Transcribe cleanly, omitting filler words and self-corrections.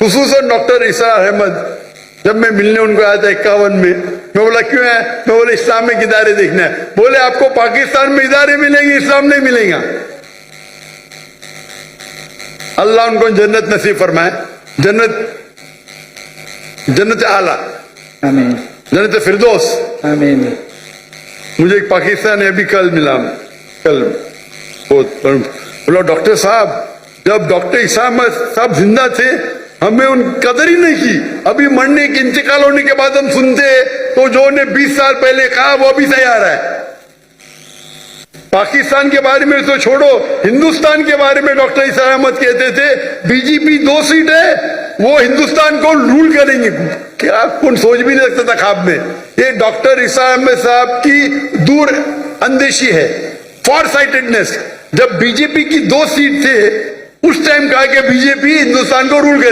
खुसूसन doctor ईसा अहमद, जब मैं मिलने उनको आया था 51 में, मैं बोला क्यों है? मैं बोले इस्लामिक इदारे देखना है। बोले आपको पाकिस्तान में इदारे मिलेंगे, इस्लाम नहीं मिलेगा। अल्लाह उनको जन्नत नसीब फरमाए, जन्नत आला, आमीन, जन्नत फिरदौस। आमीन। मुझे एक पाकिस्तानी अभी कल मिला, बोला डॉक्टर साहब, जब डॉक्टर ईसा अहमद साहब जिंदा थे हमें उन कदर ही नहीं की, अभी मरने के इंतकाल होने के बाद हम सुनते तो जो ने 20 साल पहले कहा वो अभी तैयार है। पाकिस्तान के बारे में तो छोड़ो, हिंदुस्तान के बारे में डॉक्टर ईसा अहमद कहते थे बीजेपी 2 सीट है, वो हिंदुस्तान को रूल करेंगे। क्या कौन सोच भी नहीं सकता था ख्वाब में। ये डॉक्टर ईसा अहमद साहब की दूर अंदेशी है, फॉर साइटेडनेस। जब बीजेपी की 2 सीट थे उस टाइम कहा कि बीजेपी हिंदुस्तान को रूल करेगी।